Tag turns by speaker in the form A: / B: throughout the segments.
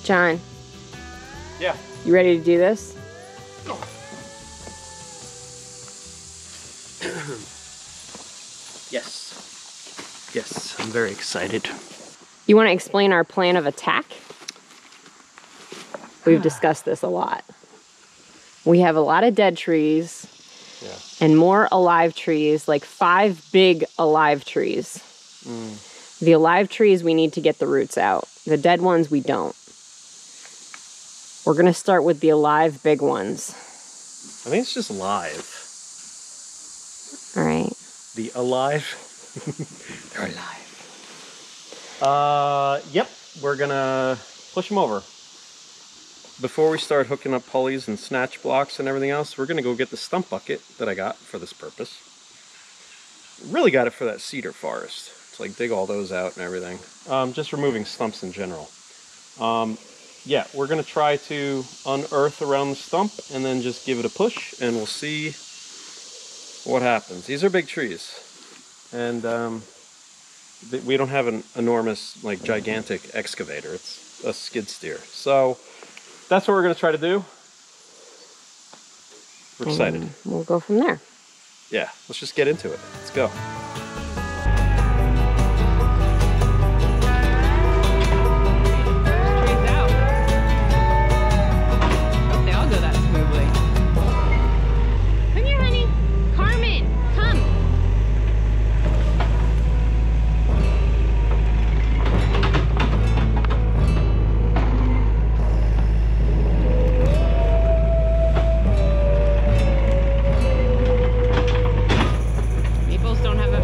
A: John.
B: Yeah.
A: You ready to do this?
B: Yes. Yes, I'm very excited.
A: You want to explain our plan of attack? We've discussed this a lot. We have a lot of dead trees and more alive trees, like 5 big alive trees. The alive trees, we need to get the roots out. The dead ones, we don't. We're going to start with the alive big ones.
B: I think it's just live.
A: All right.
B: The alive. They're alive. Yep, we're gonna push them over. Before we start hooking up pulleys and snatch blocks and everything else, we're gonna go get the stump bucket that I got for this purpose. Really got it for that cedar forest. It's like dig all those out and everything. Just removing stumps in general. Yeah, we're gonna try to unearth around the stump and then just give it a push and we'll see what happens. These are big trees. And we don't have an enormous, like, gigantic excavator. It's a skid steer. So that's what we're going to try to do. We're excited.
A: And we'll go from there.
B: Yeah, let's just get into it. Let's go.
A: Don't have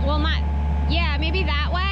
A: Well, yeah, maybe that way.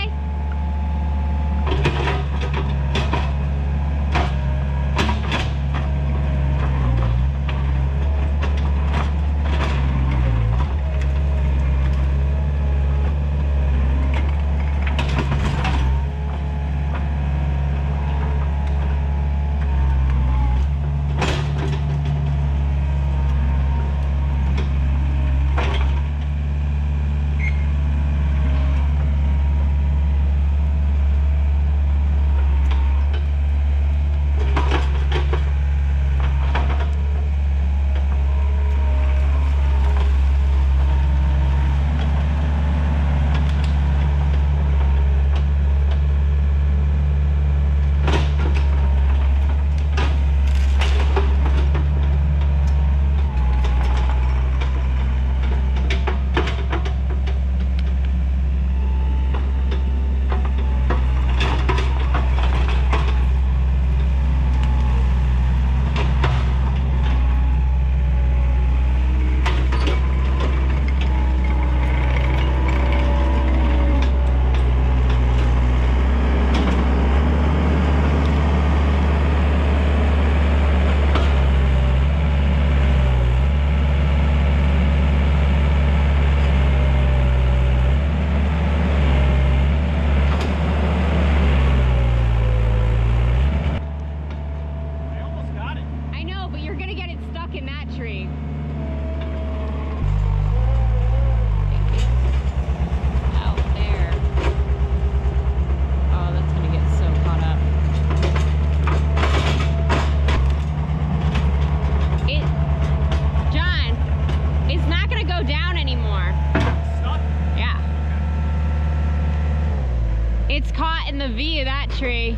A: It's caught in the V of that tree.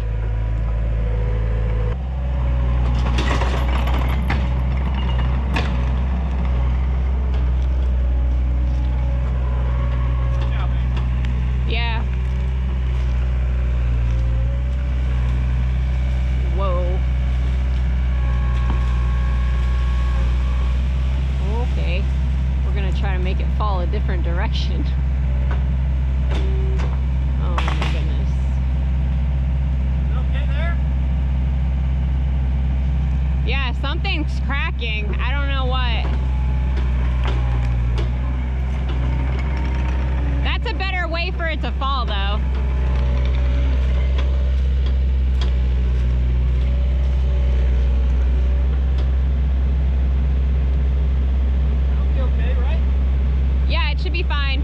A: Yeah. Whoa. Okay. We're gonna try to make it fall a different direction. Yeah, something's cracking. I don't know what. That's a better way for it to fall, though.
B: That'll be okay, right?
A: Yeah, it should be fine.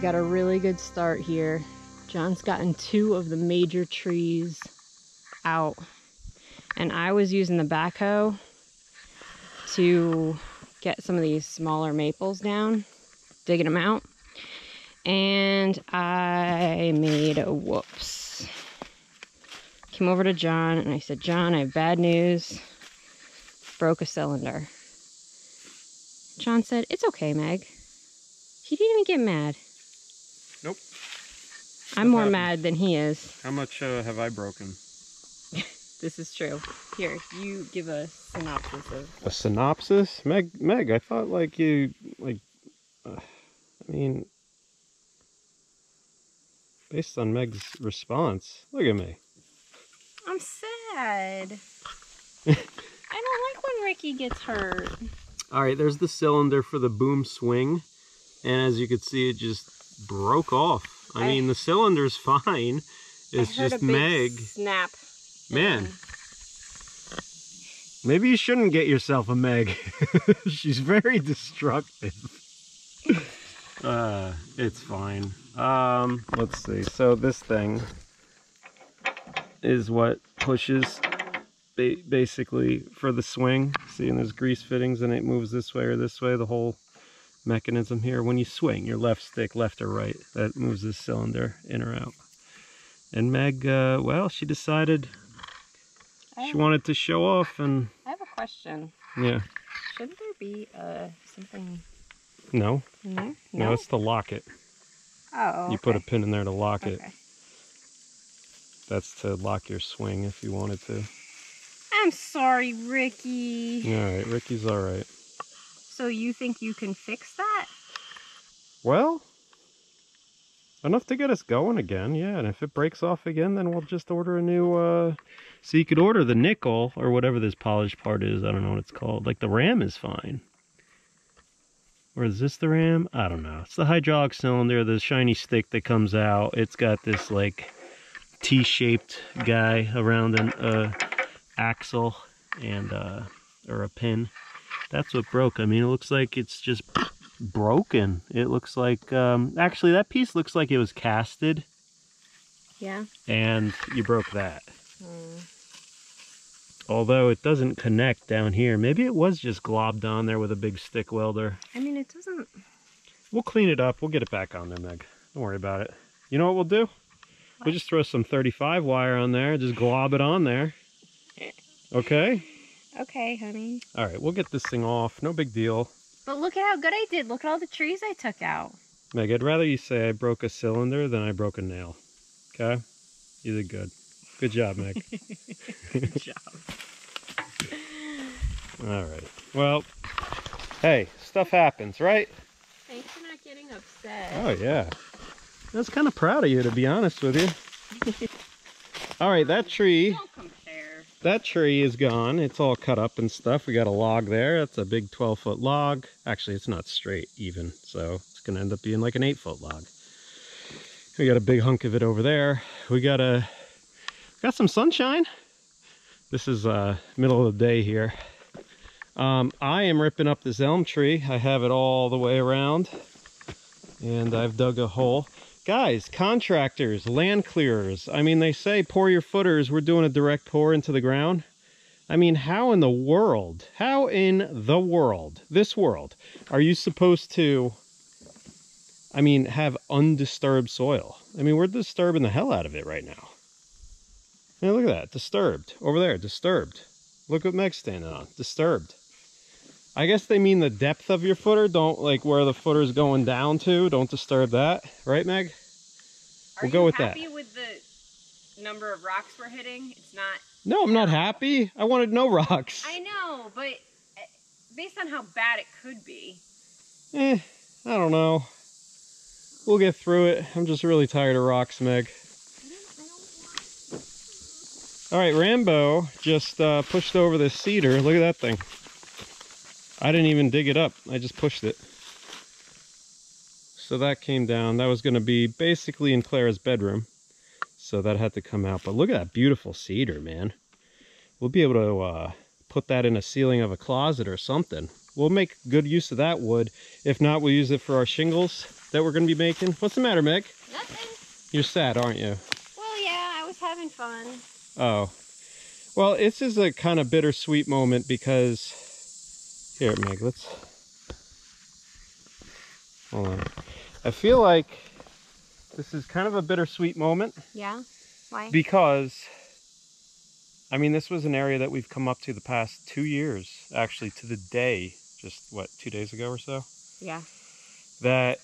A: got a really good start here. John's gotten 2 of the major trees out. And I was using the backhoe to get some of these smaller maples down, digging them out. And I made a whoops. Came over to John and I said, John, I have bad news. Broke a cylinder. John said, it's okay, Meg. He didn't even get mad.
B: Nope.
A: I'm more mad than he is.
B: How much have I broken?
A: This is true. Here, you give a synopsis of...
B: A synopsis? Meg, I thought like you, like, I mean, based on Meg's response, look at me.
A: I'm sad. I don't like when Ricky gets hurt.
B: All right, there's the cylinder for the boom swing. And as you can see, it just broke off. I mean, the cylinder's fine. It's just Meg.
A: Snap.
B: Man. Maybe you shouldn't get yourself a Meg. She's very destructive. It's fine. Let's see. So this thing is what pushes basically for the swing. See, and there's grease fittings and it moves this way or this way. The whole mechanism here. When you swing your left stick, left or right, that moves this cylinder in or out. And Meg, well, she decided she wanted to show off. And
A: I have a question.
B: Yeah.
A: Shouldn't there be something
B: No.
A: in there?
B: No, it's to lock it.
A: Oh,
B: You put a pin in there to lock it.
A: Okay.
B: That's to lock your swing if you wanted to.
A: I'm sorry, Ricky.
B: Alright, Ricky's alright.
A: So you think you can fix that?
B: Well, enough to get us going again, yeah. And if it breaks off again, then we'll just order a new, so you could order the nickel, or whatever this polished part is. I don't know what it's called. Like, the ram is fine. Or is this the ram? I don't know. It's the hydraulic cylinder, the shiny stick that comes out. It's got this, like, T-shaped guy around an axle and, or a pin. That's what broke. I mean, it looks like it's just broken. It looks like, actually, that piece looks like it was casted.
A: Yeah.
B: And you broke that. Although it doesn't connect down here. Maybe it was just globbed on there with a big stick welder.
A: I mean, it doesn't...
B: We'll clean it up. We'll get it back on there, Meg. Don't worry about it. You know what we'll do? What? We'll just throw some 35 wire on there. Just glob it on there. Okay?
A: Okay, honey.
B: All right, we'll get this thing off. No big deal.
A: But look at how good I did. Look at all the trees I took out.
B: Meg, I'd rather you say I broke a cylinder than I broke a nail. Okay? You did good. Good job, Meg.
A: Good job.
B: All right. Well, hey, stuff happens, right?
A: Thanks for not getting upset.
B: Oh, yeah. I was kind of proud of you, to be honest with you. All right, that tree...
A: Don't compare.
B: That tree is gone. It's all cut up and stuff. We got a log there. That's a big 12-foot log. Actually, it's not straight even, so it's going to end up being like an 8-foot log. We got a big hunk of it over there. We got some sunshine. This is middle of the day here. I am ripping up this elm tree. I have it all the way around, and I've dug a hole. Guys, contractors, land clearers, I mean, they say pour your footers. We're doing a direct pour into the ground. I mean, how in the world, this world, are you supposed to, I mean, have undisturbed soil? I mean, we're disturbing the hell out of it right now. Hey, look at that, disturbed. Over there, disturbed. Look what Meg's standing on, disturbed. I guess they mean the depth of your footer. Don't, like, where the footer's going down to. Don't disturb that. Right, Meg? We'll go with that.
A: Are you happy with the number of rocks we're hitting? It's not...
B: No, I'm not happy. I wanted no rocks.
A: I know, but based on how bad it could be...
B: I don't know. We'll get through it. I'm just really tired of rocks, Meg. All right, Rambo just pushed over this cedar. Look at that thing. I didn't even dig it up. I just pushed it. So that came down. That was going to be basically in Clara's bedroom. So that had to come out. But look at that beautiful cedar, man. We'll be able to put that in a ceiling of a closet or something. We'll make good use of that wood. If not, we'll use it for our shingles. that we're going to be making? What's the matter, Meg?
A: Nothing.
B: You're sad, aren't you?
A: Well, yeah, I was having fun.
B: Oh. Well, this is a kind of bittersweet moment because... Here, Meg, let's... Hold on. I feel like this is kind of a bittersweet moment.
A: Yeah? Why?
B: Because, I mean, this was an area that we've come up to the past 2 years, actually, to the day, just, what, 2 days ago or so?
A: Yeah.
B: That,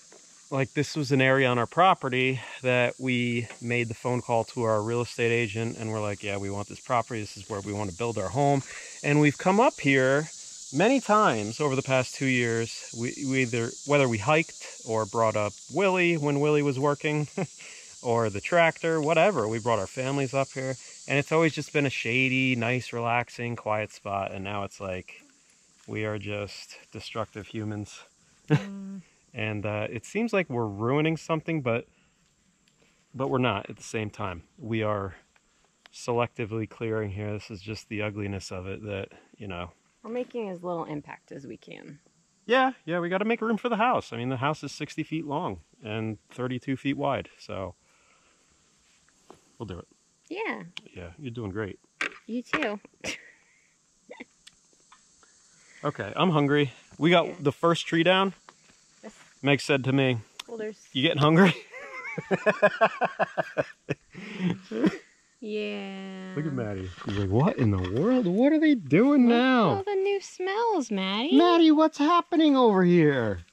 B: like, this was an area on our property that we made the phone call to our real estate agent, and we're like, yeah, we want this property, this is where we want to build our home. And we've come up here many times over the past 2 years. We either, whether we hiked or brought up Willie when Willie was working, or the tractor, whatever. We brought our families up here, and it's always just been a shady, nice, relaxing, quiet spot. And now it's like we are just destructive humans. And it seems like we're ruining something, but we're not at the same time. We are selectively clearing here. This is just the ugliness of it that, you know.
A: We're making as little impact as we can.
B: Yeah, we got to make room for the house. I mean, the house is 60 feet long and 32 feet wide, so we'll do it.
A: Yeah.
B: Yeah, you're doing great.
A: You too.
B: Okay, I'm hungry. We got the first tree down.
A: Yes.
B: Meg said to me,
A: Well,
B: you getting hungry?
A: Yeah.
B: Look at Maddie. She's like, what in the world? What are they doing now?
A: All the new smells, Maddie.
B: Maddie, what's happening over here?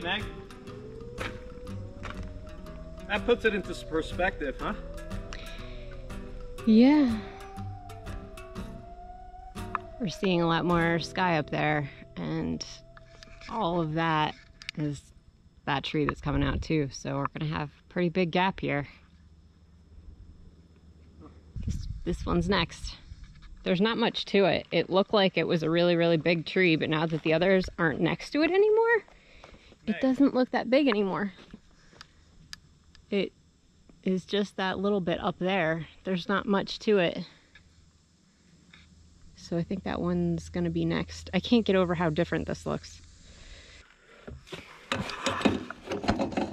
B: Meg. That puts it into perspective, huh?
A: Yeah. We're seeing a lot more sky up there, and all of that is that tree that's coming out too, so we're gonna have a pretty big gap here. This one's next. There's not much to it. It looked like it was a really, really big tree, but now that the others aren't next to it anymore, it doesn't look that big anymore. It is just that little bit up there. There's not much to it. So I think that one's gonna be next. I can't get over how different this looks.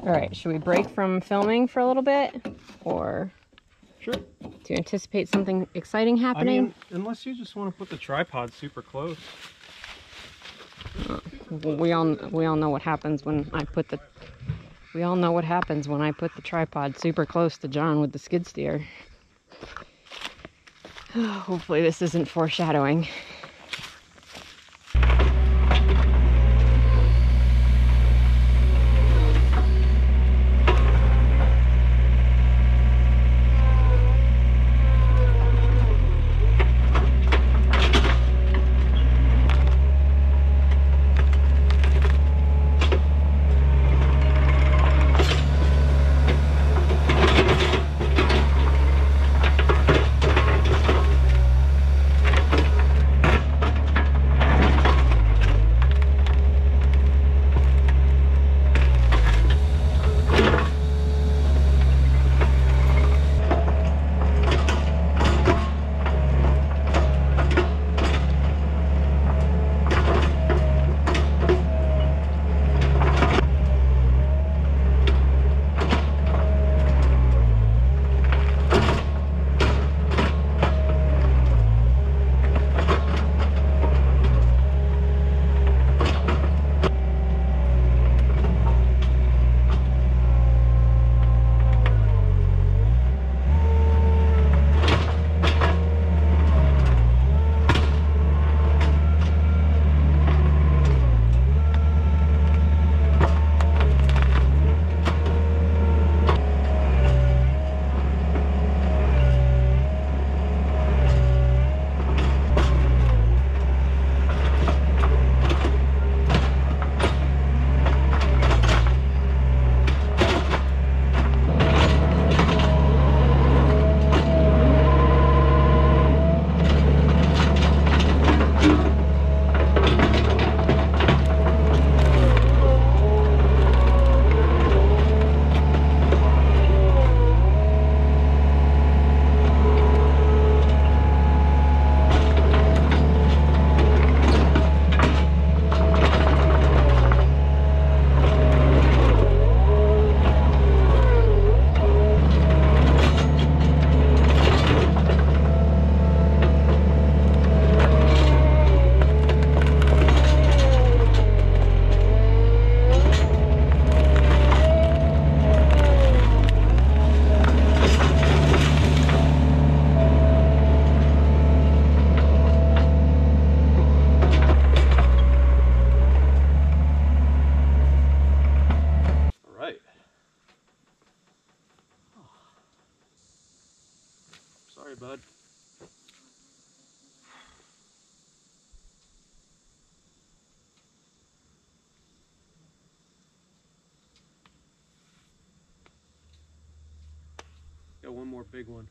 A: All right, should we break from filming for a little bit? Or
B: sure.
A: Do you anticipate something exciting happening?
B: I mean, unless you just want to put the tripod super close.
A: We all know what happens when I put the tripod super close to John with the skid steer. Hopefully this isn't foreshadowing.
B: bud. Got one more big one.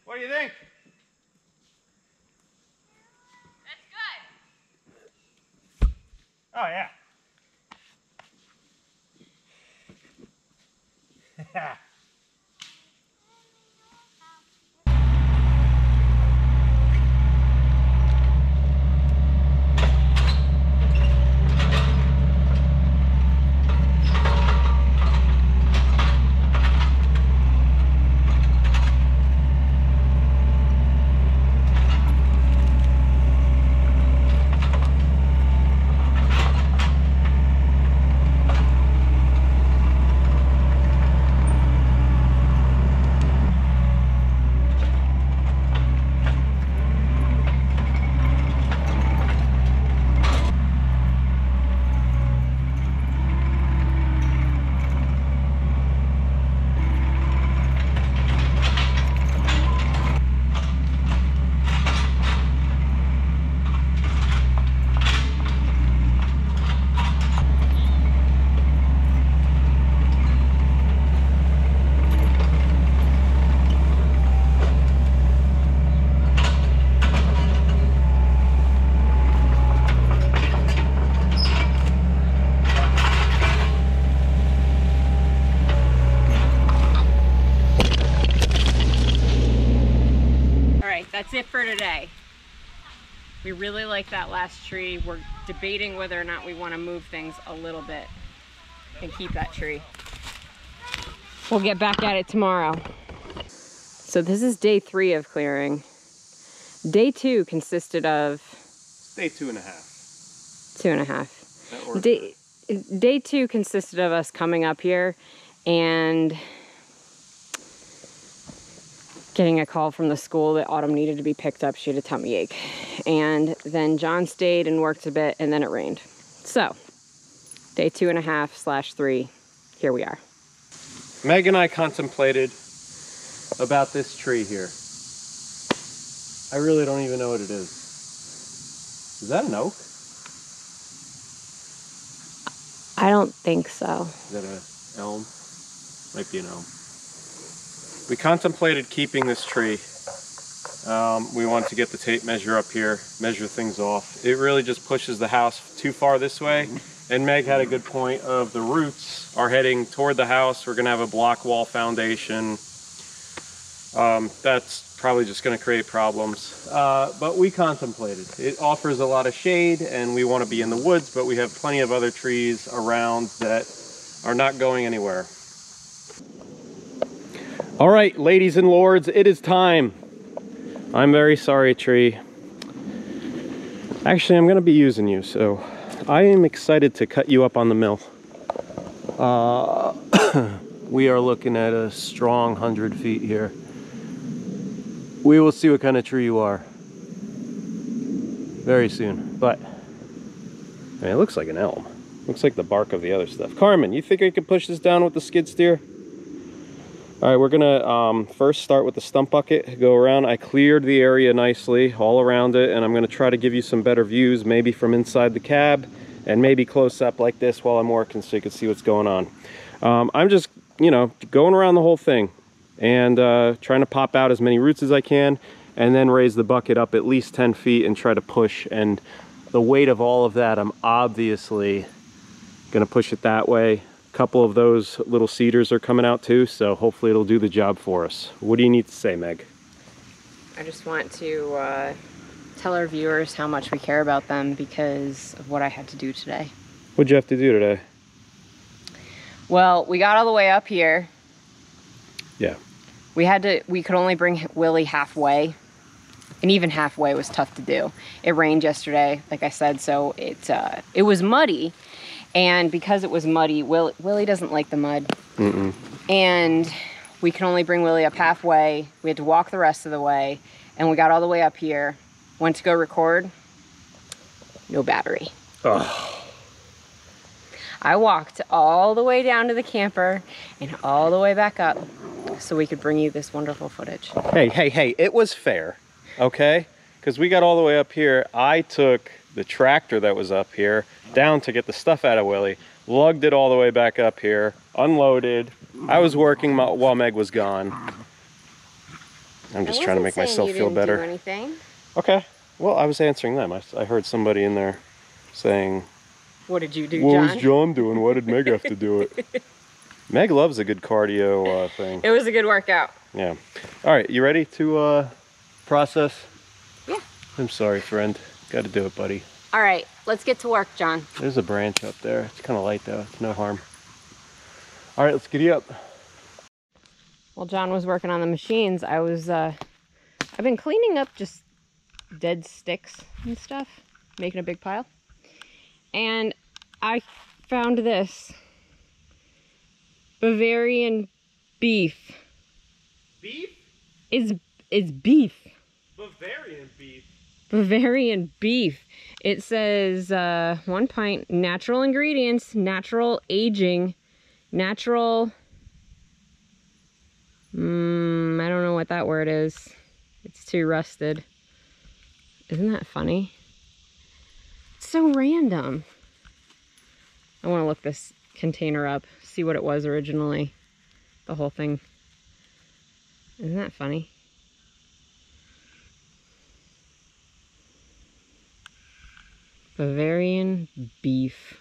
B: What do you think?
A: That's good.
B: Oh yeah.
A: That's it for today. We really like that last tree. We're debating whether or not we want to move things a little bit and keep that tree. We'll get back at it tomorrow. So this is day 3 of clearing. Day 2 consisted of...
B: Day 2.5.
A: 2.5. Day 2 consisted of us coming up here and getting a call from the school that Autumn needed to be picked up. She had a tummy ache. And then John stayed and worked a bit, and then it rained. So, day 2.5/3, here we are.
B: Meg and I contemplated about this tree here. I really don't even know what it is. Is that an oak?
A: I don't think so.
B: Is that an elm? Might be an elm. We contemplated keeping this tree. We wanted to get the tape measure up here, measure things off. It really just pushes the house too far this way. And Meg had a good point of the roots are heading toward the house. We're gonna have a block wall foundation. That's probably just gonna create problems. But we contemplated. It offers a lot of shade and we wanna be in the woods, but we have plenty of other trees around that are not going anywhere. All right, ladies and lords, it is time. I'm very sorry, tree. Actually, I'm gonna be using you, so I am excited to cut you up on the mill. We are looking at a strong 100 feet here. We will see what kind of tree you are very soon, but I mean, it looks like an elm. Looks like the bark of the other stuff. Carmen, you think I could push this down with the skid steer? All right, we're gonna first start with the stump bucket, go around. I cleared the area nicely all around it, and I'm gonna try to give you some better views, maybe from inside the cab and maybe close up like this while I'm working so you can see what's going on. I'm just, you know, going around the whole thing and trying to pop out as many roots as I can. and then raise the bucket up at least 10 feet and try to push. And the weight of all of that, I'm obviously gonna push it that way. A couple of those little cedars are coming out too, so hopefully it'll do the job for us. What do you need to say, Meg?
A: I just want to tell our viewers how much we care about them because of what I had to do today.
B: What'd you have to do today?
A: Well, we got all the way up here.
B: Yeah.
A: We could only bring Willie halfway, and even halfway was tough to do. It rained yesterday, like I said, so it was muddy, and because it was muddy, Willie doesn't like the mud. And we could only bring Willie up halfway. We had to walk the rest of the way, and we got all the way up here. Went to go record, no battery.
B: Ugh.
A: I walked all the way down to the camper and all the way back up so we could bring you this wonderful footage.
B: Hey, it was fair, okay? Because we got all the way up here. I took the tractor that was up here down to get the stuff out of Willie, lugged it all the way back up here, unloaded. I was working while Meg was gone. I'm just trying to make myself feel better.
A: Do anything.
B: Okay, well, I was answering them. I heard somebody in there saying,
A: what did you do, John?
B: What was John doing? Why did Meg have to do it? Meg loves a good cardio thing.
A: It was a good workout.
B: Yeah. All right, you ready to process?
A: Yeah.
B: I'm sorry, friend. Got to do it, buddy.
A: All right, let's get to work, John.
B: There's a branch up there. It's kind of light, though. It's no harm. All right, let's giddy up.
A: While John was working on the machines, I've been cleaning up just dead sticks and stuff, making a big pile. And I found this Bavarian beef.
B: Beef?
A: It's beef.
B: Bavarian beef.
A: Bavarian beef. It says 1 pint, natural ingredients, natural aging, natural. I don't know what that word is. It's too rusted. Isn't that funny? So random. I want to look this container up, see what it was originally. The whole thing. Isn't that funny? Bavarian beef.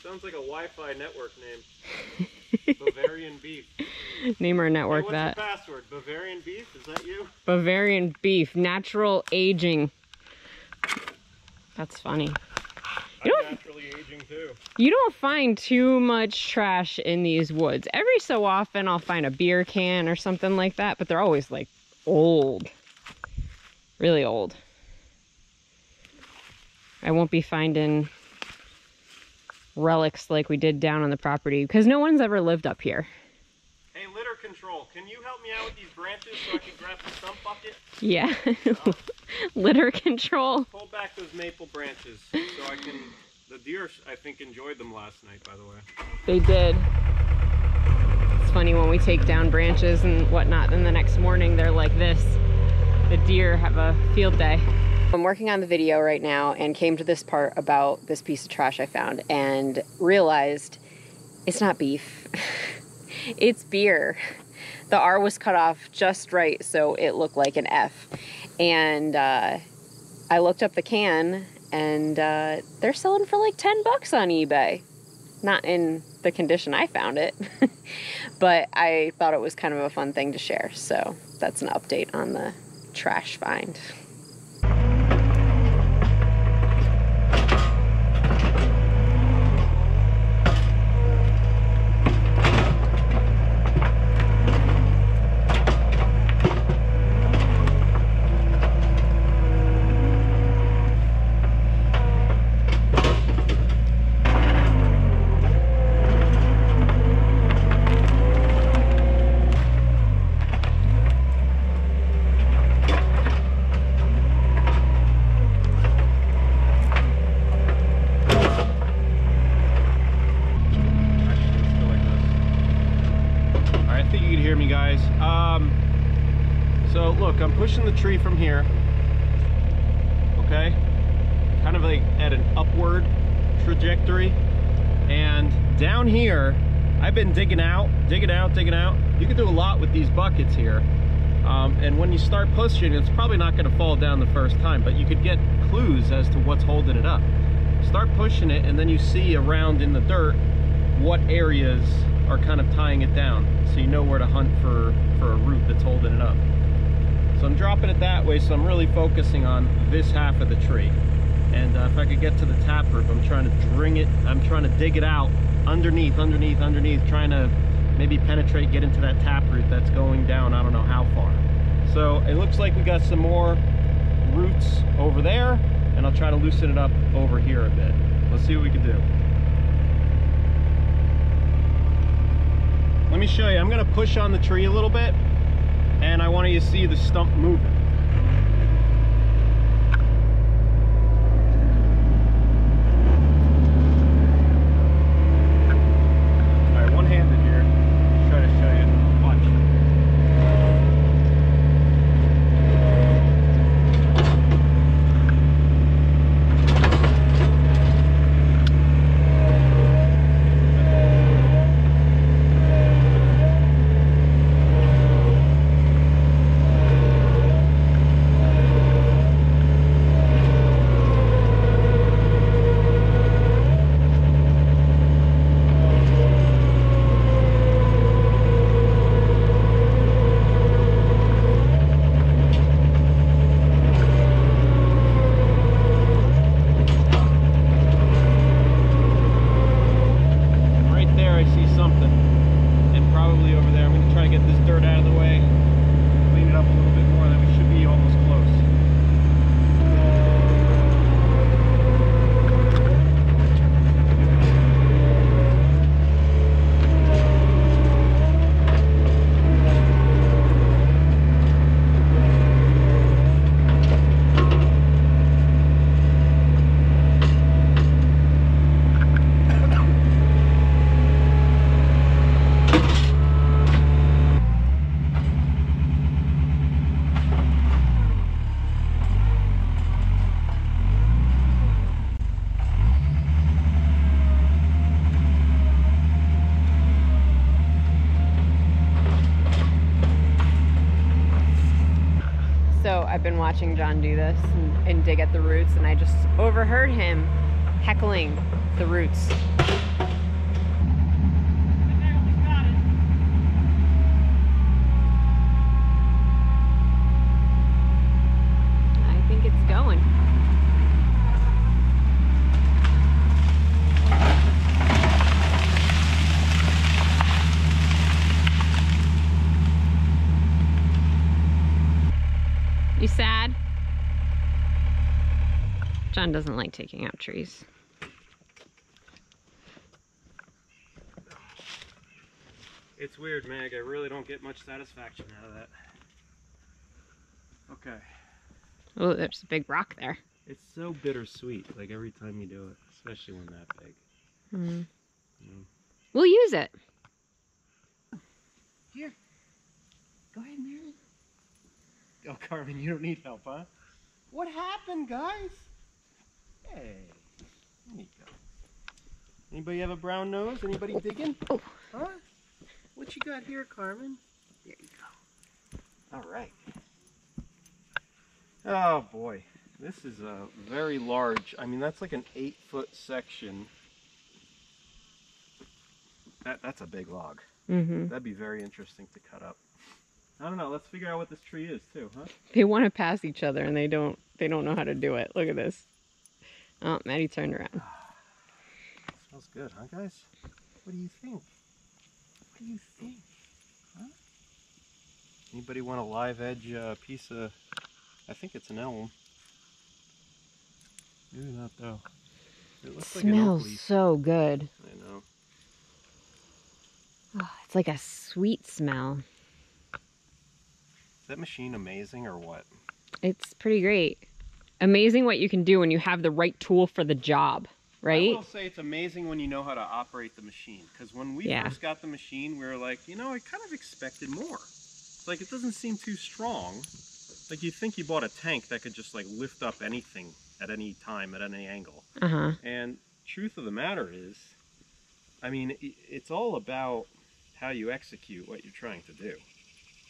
B: Sounds like a Wi-Fi network name. Bavarian beef.
A: Name our network
B: what's
A: that.
B: Your password? Bavarian beef? Is that you?
A: Bavarian beef. Natural aging. That's funny.
B: I'm naturally aging too.
A: You don't find too much trash in these woods. Every so often I'll find a beer can or something like that, but they're always like old. Really old. I won't be finding relics like we did down on the property because no one's ever lived up here.
B: Hey, litter control, can you help me out with these branches so I can grab the stump bucket?
A: Yeah. Litter control.
B: Pull back those maple branches so I can... The deer, I think, enjoyed them last night, by the way.
A: They did. It's funny when we take down branches and whatnot, then the next morning they're like this. The deer have a field day. I'm working on the video right now and came to this part about this piece of trash I found and realized it's not beef. It's beer. The R was cut off just right so it looked like an F. And I looked up the can and they're selling for like 10 bucks on eBay. Not in the condition I found it, but I thought it was kind of a fun thing to share. So that's an update on the trash find.
B: So look, I'm pushing the tree from here, okay? Kind of like at an upward trajectory. And down here, I've been digging out. You can do a lot with these buckets here. And when you start pushing, it's probably not going to fall down the first time, but you could get clues as to what's holding it up. Start pushing it, and then you see around in the dirt what areas are kind of tying it down, so you know where to hunt for a root that's holding it up. So I'm dropping it that way, so I'm really focusing on this half of the tree. And if I could get to the taproot, I'm trying to dig it out underneath, trying to maybe penetrate, get into that taproot that's going down, I don't know how far. So it looks like we got some more roots over there, and I'll try to loosen it up over here a bit. Let's see what we can do. Let me show you. I'm going to push on the tree a little bit, and I want you to see the stump moving. I've been watching John do this and dig at the roots, and I just overheard him heckling the roots. I think it's going. You sad? John doesn't like taking out trees.
C: It's weird, Meg. I really don't get much satisfaction out of that. Okay.
A: Oh, there's a big rock there.
C: It's so bittersweet, like every time you do it, especially when that big.
A: Mm-hmm.
C: Mm.
A: We'll use it.
C: Here. Go ahead, Mary. Oh, Carmen, you don't need help, huh? What happened, guys? Hey, there you go. Anybody have a brown nose? Anybody digging?
A: Oh.
C: Huh? What you got here, Carmen? There you go. All right. Oh, boy. This is a very large, I mean, that's like an 8-foot section. That's a big log.
A: Mm-hmm.
C: That'd be very interesting to cut up. I don't know. Let's figure out what this tree is too, huh?
A: They want to pass each other and they don't know how to do it. Look at this. Oh, Maddie turned around.
C: Smells good, huh, guys? What do you think? What do you think? Huh? Anybody want a live edge piece of? I think it's an elm. Maybe not though. It looks like an elm
A: Smells
C: leaf.
A: so good.
C: I know.
A: Oh, it's like a sweet smell.
C: Is that machine amazing or what?
A: It's pretty great. Amazing what you can do when you have the right tool for the job, right?
C: I will say it's amazing when you know how to operate the machine. Because when we first got the machine, we were like, you know, I kind of expected more. It's like, it doesn't seem too strong. Like, you think you bought a tank that could just, like, lift up anything at any time, at any angle.
A: Uh-huh.
C: And truth of the matter is, I mean, it's all about how you execute what you're trying to do.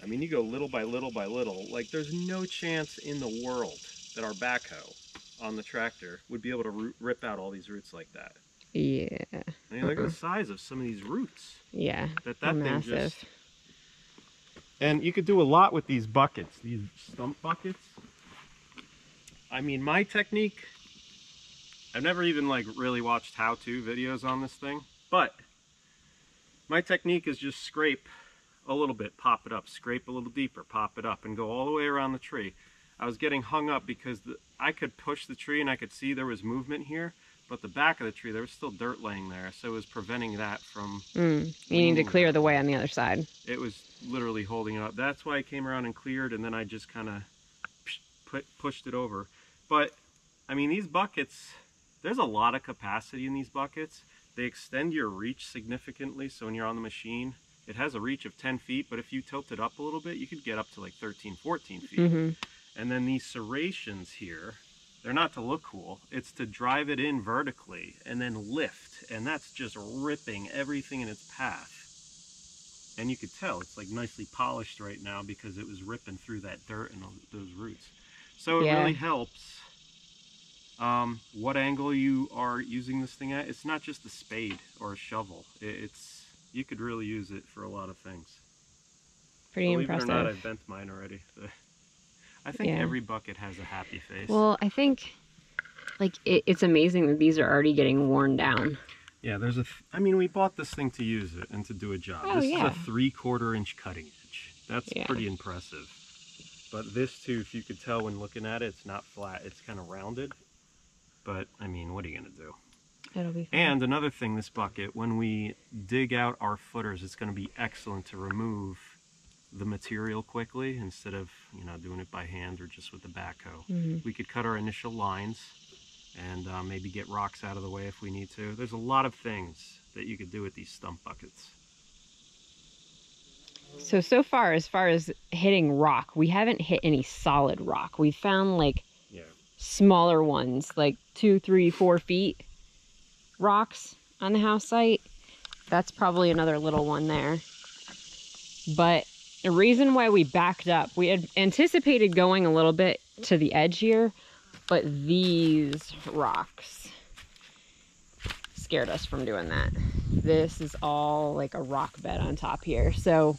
C: I mean, you go little by little by little. Like, there's no chance in the world that our backhoe on the tractor would be able to rip out all these roots like that.
A: Yeah.
C: I mean, look at the size of some of these roots.
A: Yeah.
C: That thing
A: massive.
C: just... And you could do a lot with these buckets, these stump buckets. I mean, my technique, I've never even like really watched how-to videos on this thing, but my technique is just scrape a little bit, pop it up, scrape a little deeper, pop it up, and go all the way around the tree. I was getting hung up because I could push the tree and I could see there was movement here, but the back of the tree, there was still dirt laying there, so it was preventing that from...
A: You need to clear the way on the other side.
C: It was literally holding it up. That's why I came around and cleared, and then I just kind of pushed it over. But, I mean, these buckets, there's a lot of capacity in these buckets. They extend your reach significantly, so when you're on the machine, it has a reach of 10 feet, but if you tilt it up a little bit, you could get up to like 13, 14 feet. And then these serrations here, they're not to look cool, it's to drive it in vertically and then lift, and that's just ripping everything in its path. And you could tell it's like nicely polished right now because it was ripping through that dirt and those roots. So it really helps what angle you are using this thing at. It's not just a spade or a shovel. You could really use it for a lot of things.
A: Pretty impressive.
C: Believe it or not, I've bent mine already. I think every bucket has a happy face.
A: Well, I think like it's amazing that these are already getting worn down.
C: Yeah, there's I mean, we bought this thing to use it and to do a job. This is a 3/4 inch cutting edge. That's pretty impressive. But this tooth, you could tell when looking at it, it's not flat. It's kind of rounded. But, I mean, what are you going to do?
A: It'll be fun.
C: And another thing, this bucket, when we dig out our footers, it's going to be excellent to remove the material quickly instead of, you know, doing it by hand or just with the backhoe. We could cut our initial lines and maybe get rocks out of the way if we need to. There's a lot of things that you could do with these stump buckets.
A: So far, as far as hitting rock, we haven't hit any solid rock. We found like smaller ones, like 2, 3, 4 feet rocks on the house site. That's probably another little one there. But the reason why we backed up, we had anticipated going a little bit to the edge here, but these rocks scared us from doing that. This is all like a rock bed on top here. So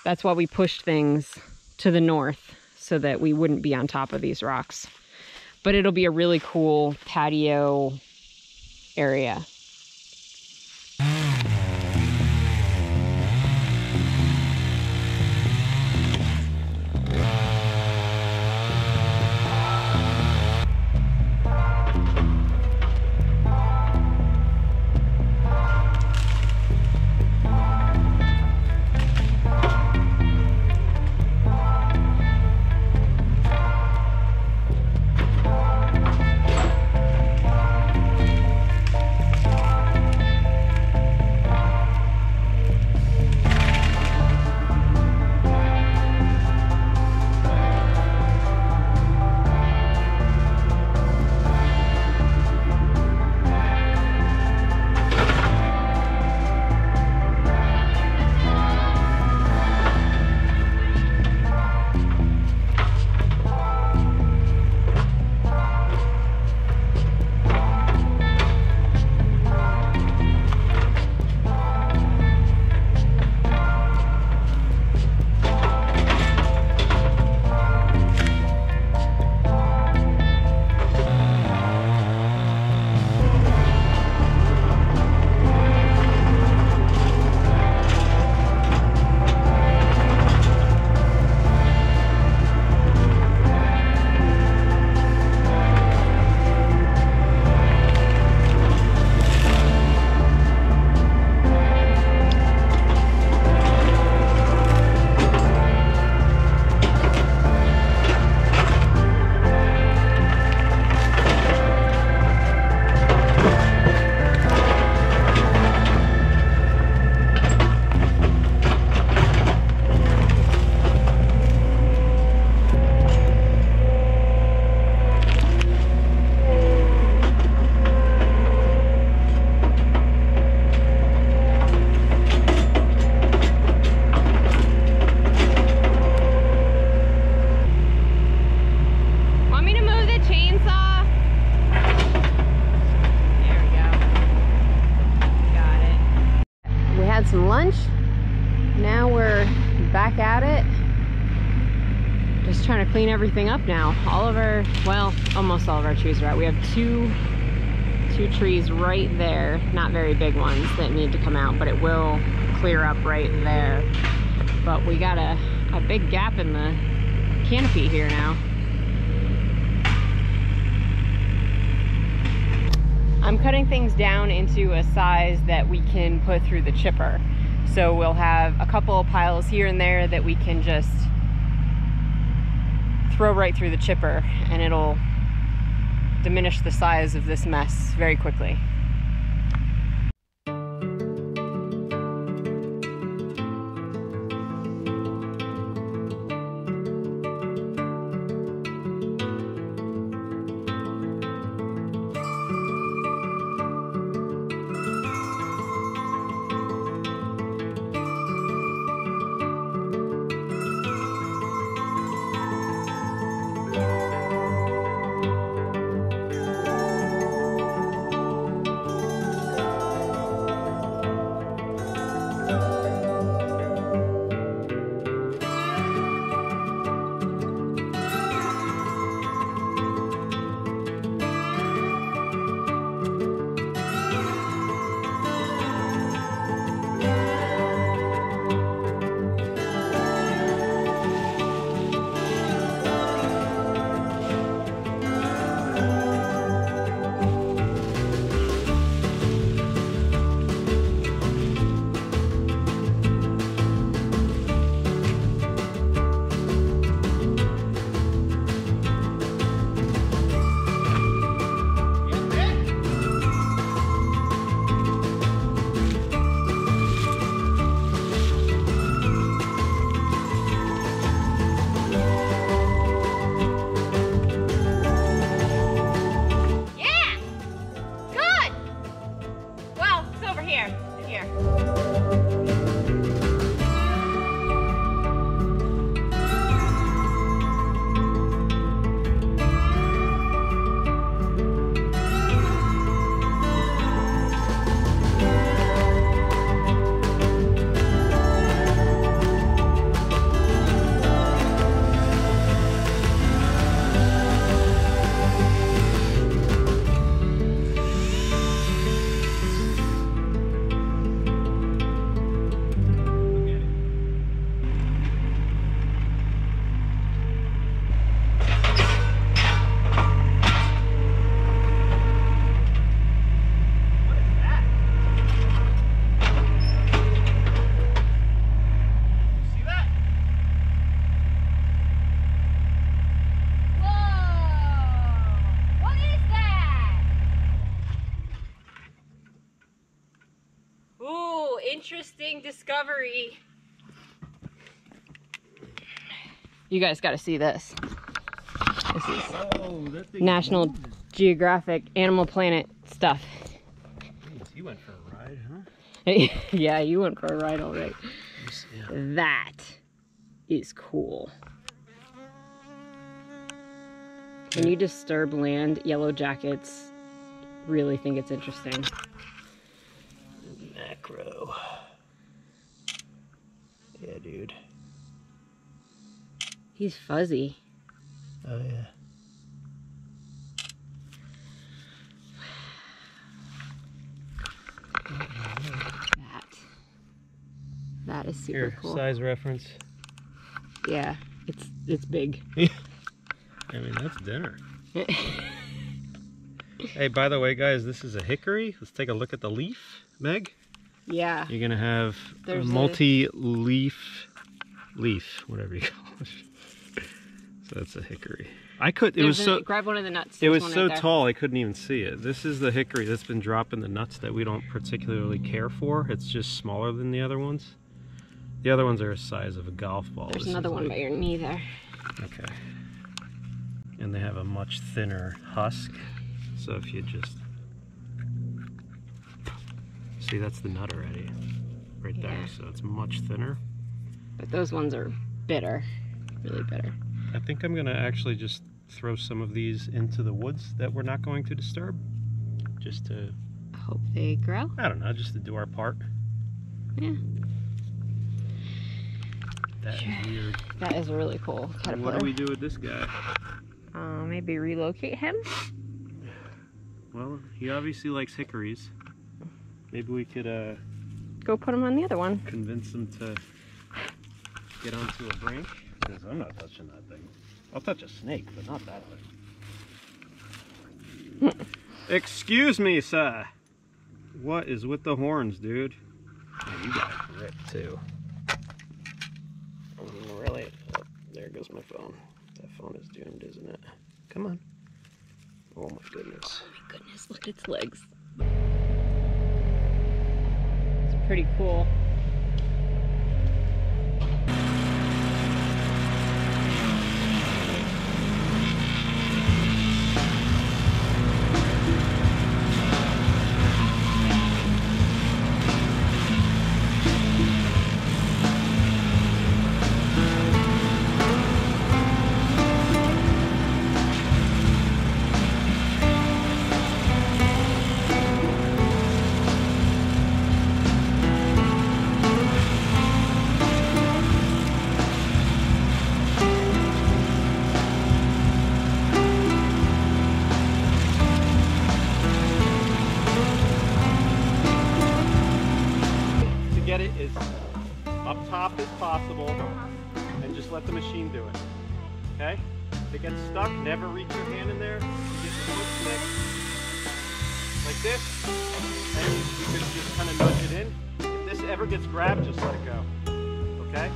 A: that's why we pushed things to the north so that we wouldn't be on top of these rocks. But it'll be a really cool patio area. had some lunch. Now we're back at it. Just trying to clean everything up now. All of our, well, almost all of our trees are out. We have two trees right there, not very big ones that need to come out, but it will clear up right there. But we got a big gap in the canopy here now. I'm cutting things down into a size that we can put through the chipper. So we'll have a couple of piles here and there that we can just throw right through the chipper, and it'll diminish the size of this mess very quickly. Interesting discovery. You guys got to see this. This is National Geographic Animal Planet stuff.
B: You went for a ride, huh?
A: Yeah, you went for a ride, all right. That is cool. When you disturb land, yellow jackets really think it's interesting.
B: Macro. Yeah, dude.
A: He's fuzzy.
B: Oh, yeah.
A: That is super
B: Here,
A: cool.
B: size reference.
A: Yeah, it's big.
B: I mean, that's dinner. Hey, by the way, guys, this is a hickory. Let's take a look at the leaf, Meg.
A: Yeah.
B: You're gonna have
A: There's
B: a multi-leaf, whatever you call it. So that's a hickory.
A: Grab one of the nuts.
B: It was so tall I couldn't even see it. This is the hickory that's been dropping the nuts that we don't particularly care for. It's just smaller than the other ones. The other ones are the size of a golf ball.
A: There's another one by your knee there.
B: Okay. And they have a much thinner husk. So if you just see, that's the nut already, right there. So it's much thinner.
A: But those ones are bitter, really bitter.
B: I think I'm gonna actually just throw some of these into the woods that we're not going to disturb, just to.
A: I hope they grow.
B: I don't know, just to do our part.
A: Yeah.
C: That is weird.
A: That is really cool.
C: And what do we do with this guy?
A: Maybe relocate him?
C: Well, he obviously likes hickories. Maybe we could
A: Go put him on the other one.
C: convince him to get onto a brink. Because I'm not touching that thing. I'll touch a snake, but not that thing. Excuse me, sir. What is with the horns, dude? Man, you got a grip too. Really? Oh, there goes my phone. That phone is doomed, isn't it? Come on. Oh my goodness.
A: Oh my goodness, look at its legs. It's pretty cool.
C: Get it as up top as possible and just let the machine do it. Okay? If it gets stuck, never reach your hand in there. You get the foot stick like this, and you can just kind of nudge it in. If this ever gets grabbed, just let it go. Okay?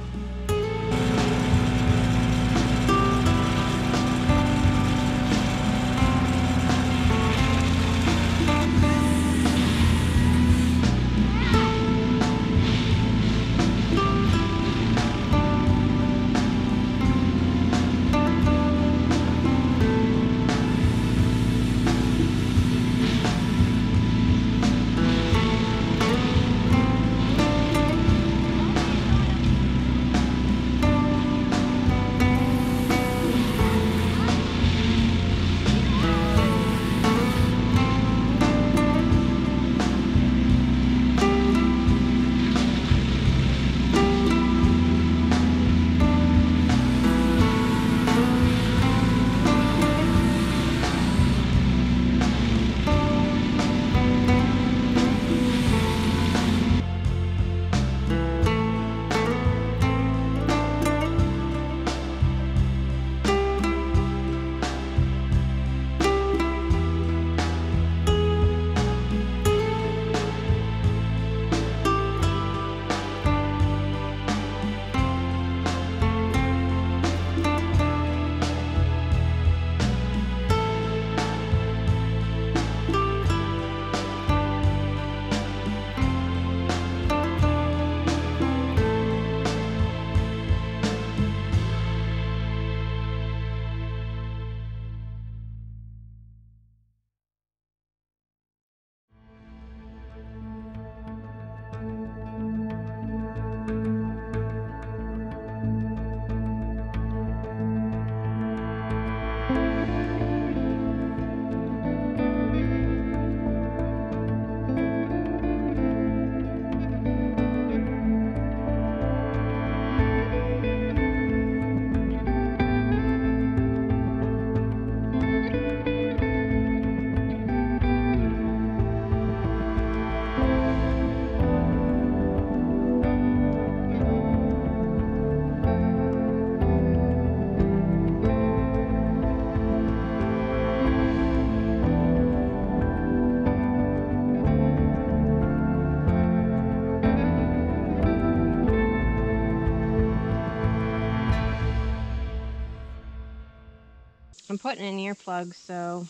A: I'm putting in earplugs, so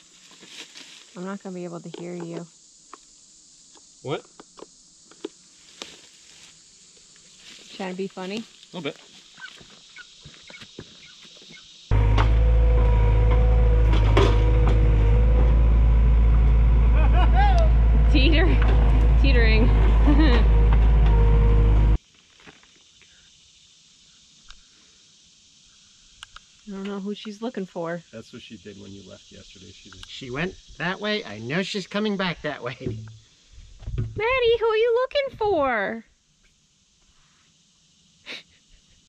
A: I'm not going to be able to hear you.
C: What?
A: Trying to be funny?
C: A little bit.
A: Teetering. I don't know who she's looking for.
C: That's what she did when you left yesterday.
D: She went that way. I know she's coming back that way.
A: Maddie, who are you looking for?